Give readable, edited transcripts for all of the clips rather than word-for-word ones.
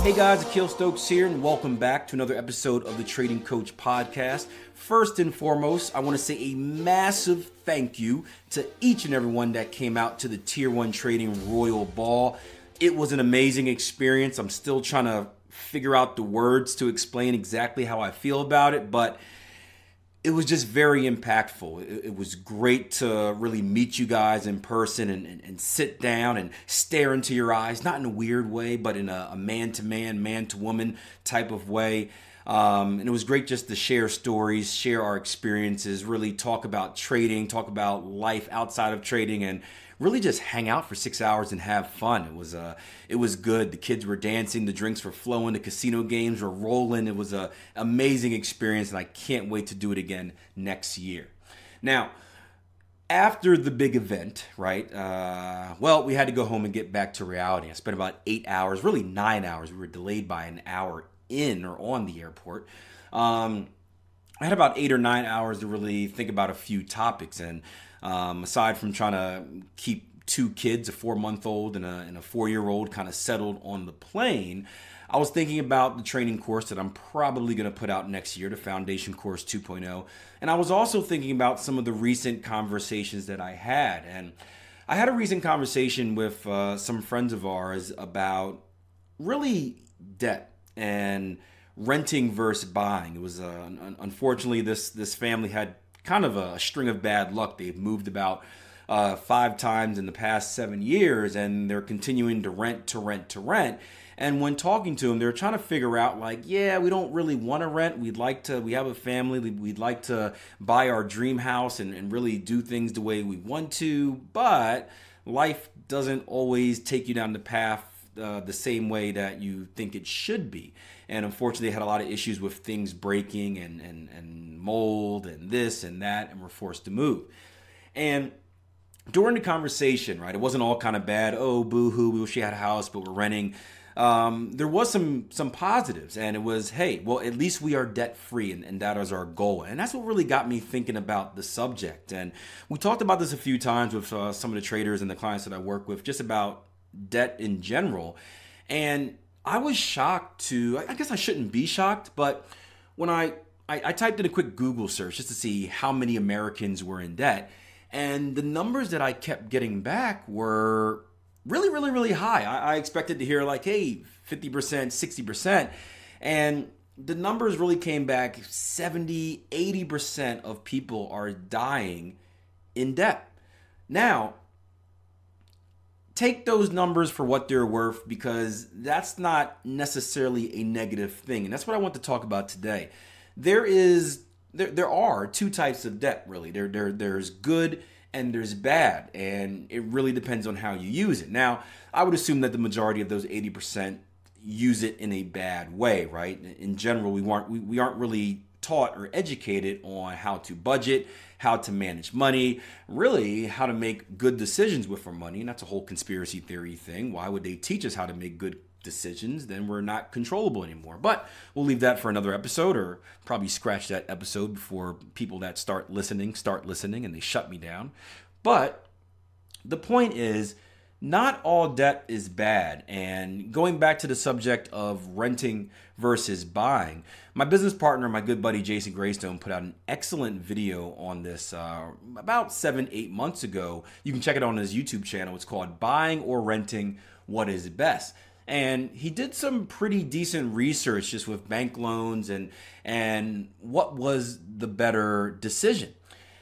Hey guys, Akil here, and welcome back to another episode of the Trading Coach Podcast. First and foremost, I want to say a massive thank you to each and everyone that came out to the Tier 1 Trading Royal Ball. It was an amazing experience. I'm still trying to figure out the words to explain exactly how I feel about it, but it was just very impactful. It was great to really meet you guys in person and sit down and stare into your eyes, not in a weird way, but in a man-to-man, man-to-woman type of way. And it was great just to share stories, share our experiences, really talk about trading, talk about life outside of trading, and really just hang out for 6 hours and have fun. It was good. The kids were dancing, the drinks were flowing, the casino games were rolling. It was an amazing experience, and I can't wait to do it again next year. Now, after the big event, right, we had to go home and get back to reality. I spent about 8 hours, really 9 hours. We were delayed by an hour in or on the airport. I had about 8 or 9 hours to really think about a few topics, and aside from trying to keep two kids, a 4-month-old and a 4-year-old, kind of settled on the plane, I was thinking about the training course that I'm probably going to put out next year, the Foundation Course 2.0. And I was also thinking about some of the recent conversations that I had. And I had a recent conversation with some friends of ours about really debt and renting versus buying. It was unfortunately this family had kind of a string of bad luck. They've moved about 5 times in the past 7 years, and they're continuing to rent. And when talking to them, they're trying to figure out, like, yeah, we don't really want to rent. We have a family. We'd like to buy our dream house and really do things the way we want to, but life doesn't always take you down the path the same way that you think it should be. And unfortunately, they had a lot of issues with things breaking and mold and this and that, and were forced to move. And during the conversation, right, it wasn't all kind of bad. Oh, boo-hoo, we wish we had a house, but we're renting. There was some positives, and it was, hey, well, at least we are debt-free, and that is our goal. And that's what really got me thinking about the subject. And we talked about this a few times with some of the traders and the clients that I work with, just about debt in general. And I was shocked I guess I shouldn't be shocked, but when I typed in a quick Google search just to see how many Americans were in debt, and the numbers that I kept getting back were really, really, really high. I expected to hear like, hey, 50%, 60%. And the numbers really came back 70, 80% of people are dying in debt. Now, take those numbers for what they're worth, because that's not necessarily a negative thing. And that's what I want to talk about today. There are two types of debt, really. There's good and there's bad, and it really depends on how you use it. Now, I would assume that the majority of those 80% use it in a bad way, right? In general, we aren't really taught or educated on how to budget, how to manage money, really how to make good decisions with our money. And that's a whole conspiracy theory thing. Why would they teach us how to make good decisions? Then we're not controllable anymore. But we'll leave that for another episode, or probably scratch that episode before people that start listening and they shut me down. But the point is, not all debt is bad. And going back to the subject of renting versus buying, my business partner, my good buddy Jason Graystones, put out an excellent video on this about 7-8 months ago. You can check it on his YouTube channel. It's called Buying or Renting, What is Best? And he did some pretty decent research just with bank loans and what was the better decision.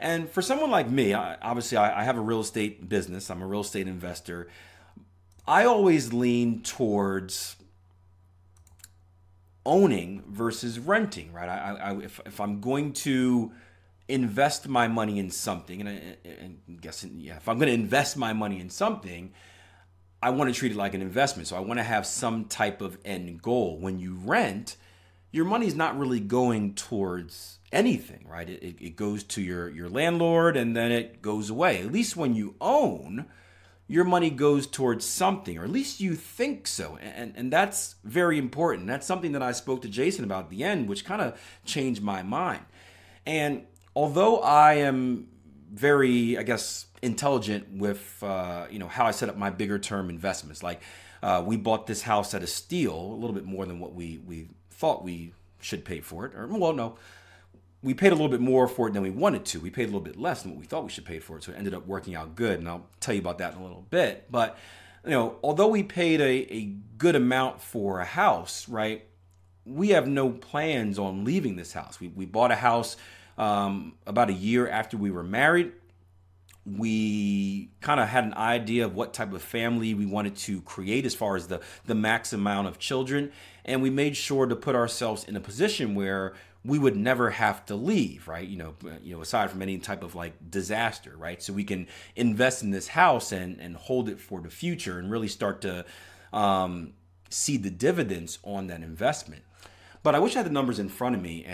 And for someone like me, obviously I have a real estate business. I'm a real estate investor. I always lean towards owning versus renting, right? If I'm going to invest my money in something, if I'm going to invest my money in something, I want to treat it like an investment. So I want to have some type of end goal. When you rent, your money's not really going towards anything, right? It goes to your landlord and then it goes away. At least when you own, your money goes towards something, or at least you think so. And that's very important. That's something that I spoke to Jason about at the end, which kind of changed my mind. And although I am very, I guess, intelligent with, how I set up my bigger term investments. Like we bought this house at a steal, a little bit more than what we thought we should pay for it. Or, well, no, we paid a little bit more for it than we wanted to. We paid a little bit less than what we thought we should pay for it. So it ended up working out good. And I'll tell you about that in a little bit. But, although we paid a good amount for a house, right, we have no plans on leaving this house. We bought a house about a year after we were married. We kind of had an idea of what type of family we wanted to create as far as the max amount of children. And we made sure to put ourselves in a position where we would never have to leave, right? Aside from any type of like disaster, right? So we can invest in this house and hold it for the future and really start to see the dividends on that investment. But I wish I had the numbers in front of me.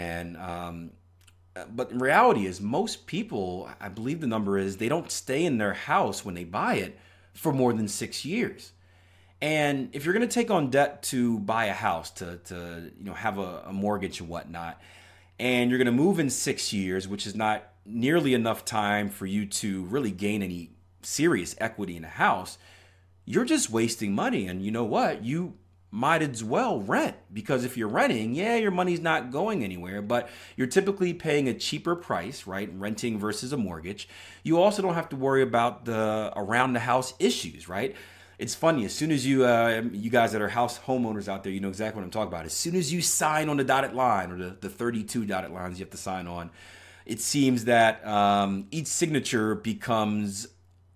But in reality is most people, I believe the number is, they don't stay in their house when they buy it for more than 6 years. And if you're going to take on debt to buy a house, to have a mortgage and whatnot, and you're going to move in 6 years, which is not nearly enough time for you to really gain any serious equity in a house, you're just wasting money. And you know what? You might as well rent, because if you're renting, your money's not going anywhere, but you're typically paying a cheaper price, right? Renting versus a mortgage. You also don't have to worry about the around the house issues, right? It's funny, as soon as you guys that are homeowners out there, you know exactly what I'm talking about. As soon as you sign on the dotted line, or the 32 dotted lines you have to sign on, it seems that each signature becomes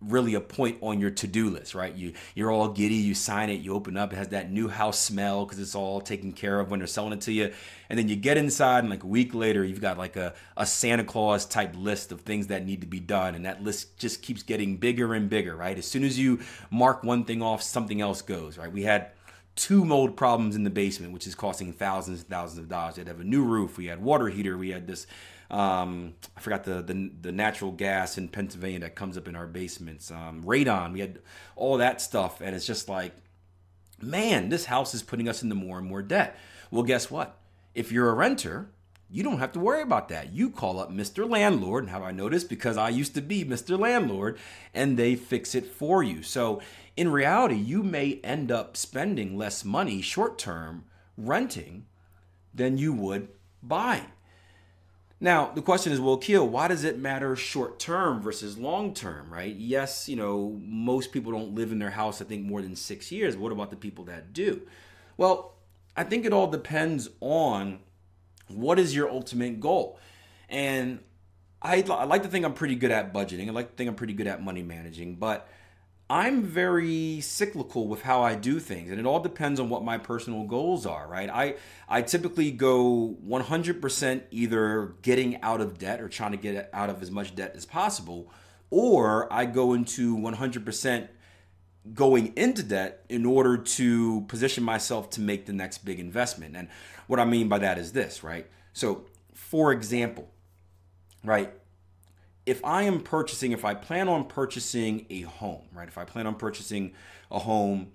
really a point on your to-do list, right? You're all giddy, you sign it, you open up, it has that new house smell because it's all taken care of when they're selling it to you. And then you get inside, and like a week later, you've got like a Santa Claus type list of things that need to be done. And that list just keeps getting bigger and bigger, right? As soon as you mark one thing off, something else goes, right? We had 2 mold problems in the basement, which is costing thousands and thousands of dollars. We had to have a new roof. We had water heater. We had this, I forgot the natural gas in Pennsylvania that comes up in our basements. Radon. We had all that stuff. And it's just like, man, this house is putting us into more and more debt. Well, guess what? If you're a renter, you don't have to worry about that. You call up Mr. Landlord. And how do I know this? Because I used to be Mr. Landlord, and they fix it for you. So in reality, you may end up spending less money short-term renting than you would buying. Now, the question is, well, Akil, why does it matter short-term versus long-term, right? Yes, most people don't live in their house, I think, more than 6 years. What about the people that do? Well, I think it all depends on what is your ultimate goal. And I like to think I'm pretty good at budgeting. I like to think I'm pretty good at money managing, but I'm very cyclical with how I do things, and it all depends on what my personal goals are, right? I typically go 100% either getting out of debt or trying to get out of as much debt as possible, or I go into 100% going into debt in order to position myself to make the next big investment. And what I mean by that is this, right? So, for example, right? If I plan on purchasing a home, right? If I plan on purchasing a home,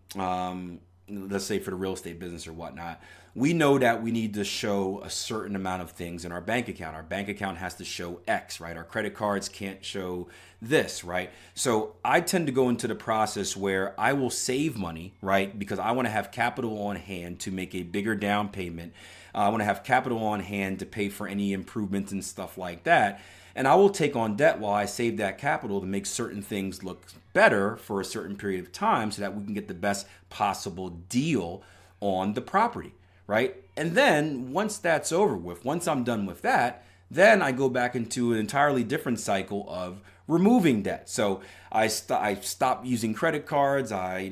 let's say for the real estate business or whatnot, we know that we need to show a certain amount of things in our bank account. Our bank account has to show X, right? Our credit cards can't show this, right? So I tend to go into the process where I will save money, right? Because I want to have capital on hand to make a bigger down payment. I want to have capital on hand to pay for any improvements and stuff like that. And I will take on debt while I save that capital to make certain things look better for a certain period of time so that we can get the best possible deal on the property, right? And then once that's over with, once I'm done with that, then I go back into an entirely different cycle of removing debt. So I stop using credit cards. I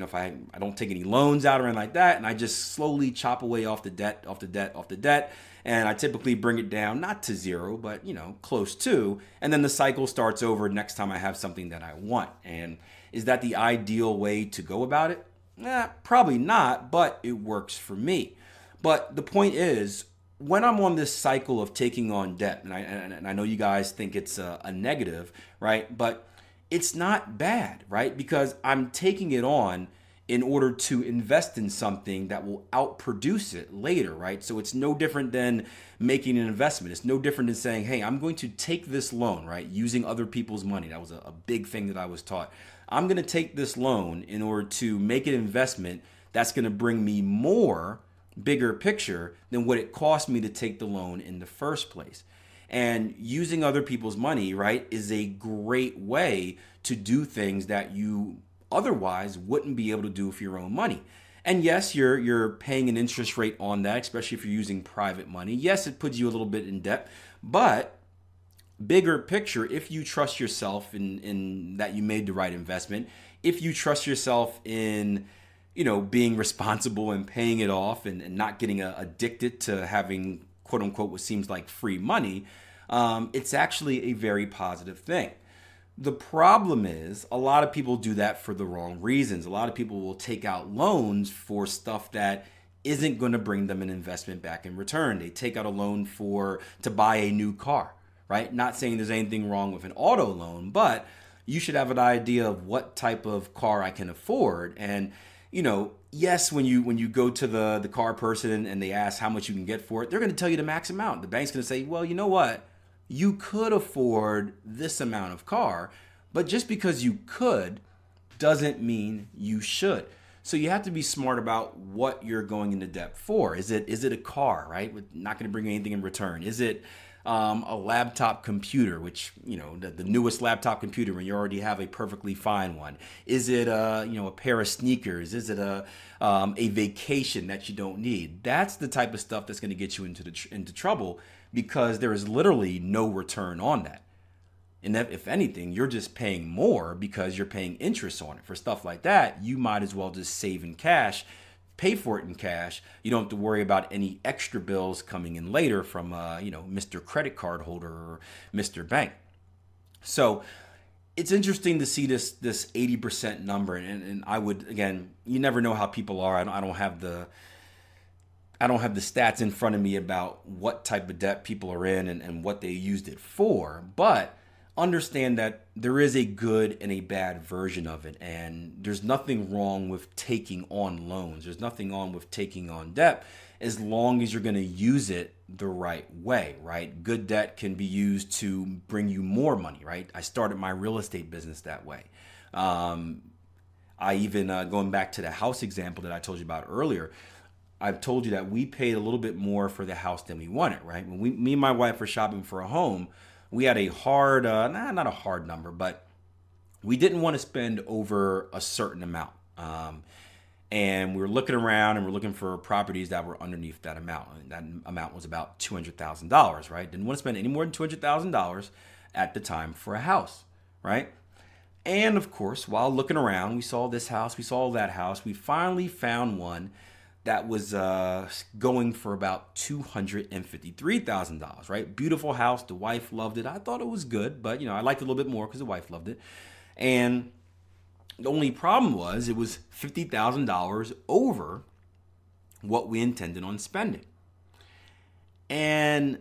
don't take any loans out or anything like that. And I just slowly chop away off the debt. And I typically bring it down, not to zero, but, close to. And then the cycle starts over next time I have something that I want. And is that the ideal way to go about it? Probably not, but it works for me. But the point is, when I'm on this cycle of taking on debt, and I know you guys think it's a negative, right? But it's not bad, right? Because I'm taking it on in order to invest in something that will outproduce it later, right? So it's no different than making an investment. It's no different than saying, hey, I'm going to take this loan, right? Using other people's money. That was a big thing that I was taught. I'm going to take this loan in order to make an investment that's going to bring me more, bigger picture than what it cost me to take the loan in the first place. And using other people's money, right, is a great way to do things that you otherwise wouldn't be able to do with your own money. And yes, you're paying an interest rate on that, especially if you're using private money. Yes, it puts you a little bit in debt, but bigger picture, if you trust yourself in that you made the right investment, if you trust yourself in being responsible and paying it off and not getting addicted to having quote unquote what seems like free money, it's actually a very positive thing. The problem is a lot of people do that for the wrong reasons. A lot of people will take out loans for stuff that isn't going to bring them an investment back in return. They take out a loan to buy a new car, right? Not saying there's anything wrong with an auto loan, but you should have an idea of what type of car I can afford. And yes, when you go to the car person and they ask how much you can get for it, they're going to tell you the max amount. The bank's going to say, well, you know what? You could afford this amount of car, but just because you could doesn't mean you should. So you have to be smart about what you're going into debt for. Is it a car, right? Not going to bring anything in return. Is it a laptop computer, which, the newest laptop computer when you already have a perfectly fine one? Is it a pair of sneakers? Is it a vacation that you don't need? That's the type of stuff that's going to get you into trouble, because there is literally no return on that. And if anything, you're just paying more because you're paying interest on it. For stuff like that, you might as well just save in cash, pay for it in cash. You don't have to worry about any extra bills coming in later from, Mr. Credit Card holder or Mr. Bank. So it's interesting to see this 80% number. And I would, again, you never know how people are. I don't have the stats in front of me about what type of debt people are in and what they used it for. But understand that there is a good and a bad version of it. And there's nothing wrong with taking on loans. There's nothing wrong with taking on debt as long as you're going to use it the right way, right? Good debt can be used to bring you more money, right? I started my real estate business that way. I even, going back to the house example that I told you about earlier, I've told you that we paid a little bit more for the house than we wanted, right? When me and my wife were shopping for a home, we had a hard, not a hard number, but we didn't want to spend over a certain amount. And we were looking around and we're looking for properties that were underneath that amount. And that amount was about $200,000, right? Didn't want to spend any more than $200,000 at the time for a house, right? And of course, while looking around, we saw this house, we saw that house. We finally found one that was going for about $253,000, right? Beautiful house. The wife loved it. I thought it was good, but I liked it a little bit more because the wife loved it. And the only problem was it was $50,000 over what we intended on spending. And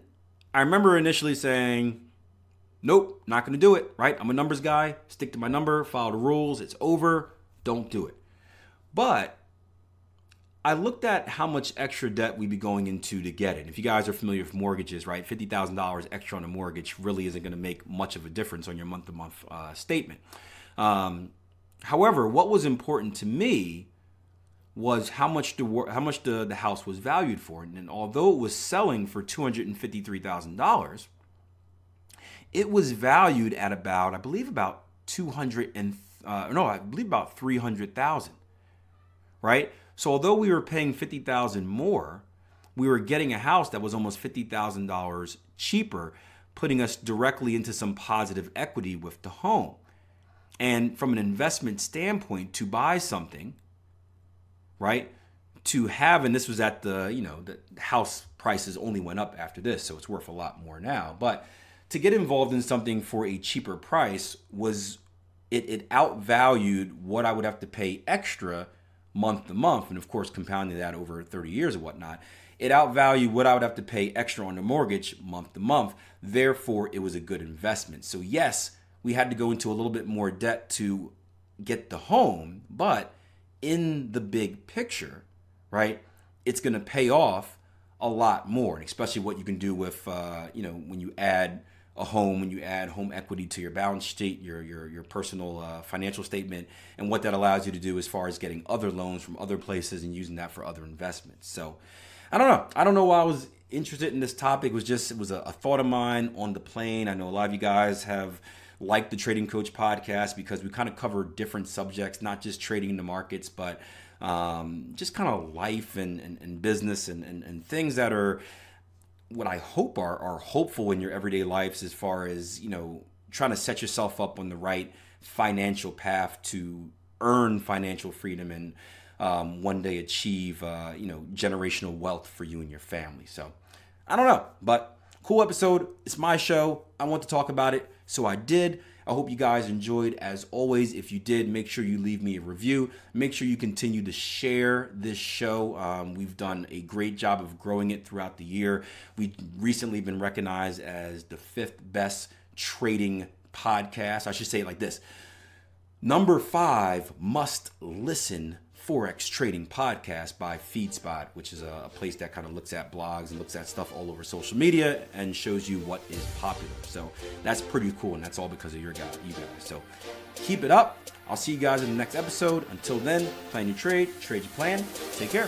I remember initially saying, nope, not going to do it, right? I'm a numbers guy. Stick to my number, follow the rules. It's over. Don't do it. But I looked at how much extra debt we'd be going into to get it. If you guys are familiar with mortgages, right, $50,000 extra on a mortgage really isn't going to make much of a difference on your month-to-month statement. However, what was important to me was how much the house was valued for. And although it was selling for $253,000, it was valued at about, I believe about $300,000, right? So although we were paying $50,000 more, we were getting a house that was almost $50,000 cheaper, putting us directly into some positive equity with the home. And from an investment standpoint, to buy something, right, to have, and this was at the house prices only went up after this, so it's worth a lot more now. But to get involved in something for a cheaper price it outvalued what I would have to pay extra month to month, and of course compounding that over 30 years or whatnot. It outvalued what I would have to pay extra on the mortgage month to month. Therefore, it was a good investment. So yes, we had to go into a little bit more debt to get the home, but in the big picture, right, it's going to pay off a lot more, and especially what you can do with, when you add a home, when you add home equity to your balance sheet, your personal financial statement, and what that allows you to do as far as getting other loans from other places and using that for other investments. So I don't know why I was interested in this topic. It was a thought of mine on the plane. I know a lot of you guys have liked the Trading Coach podcast because we kind of cover different subjects, not just trading in the markets, but just kind of life and business and things that are what I hope are hopeful in your everyday lives, as far as, trying to set yourself up on the right financial path to earn financial freedom and one day achieve, generational wealth for you and your family. So I don't know, but cool episode. It's my show. I want to talk about it, so I did. I hope you guys enjoyed. As always, if you did, make sure you leave me a review. Make sure you continue to share this show. We've done a great job of growing it throughout the year. We've recently been recognized as the 5th best trading podcast. I should say it like this: number 5 must listen Forex Trading Podcast by FeedSpot, which is a place that kind of looks at blogs and looks at stuff all over social media and shows you what is popular. So that's pretty cool, and that's all because of you guys. So keep it up. I'll see you guys in the next episode. Until then, plan your trade your plan. Take care.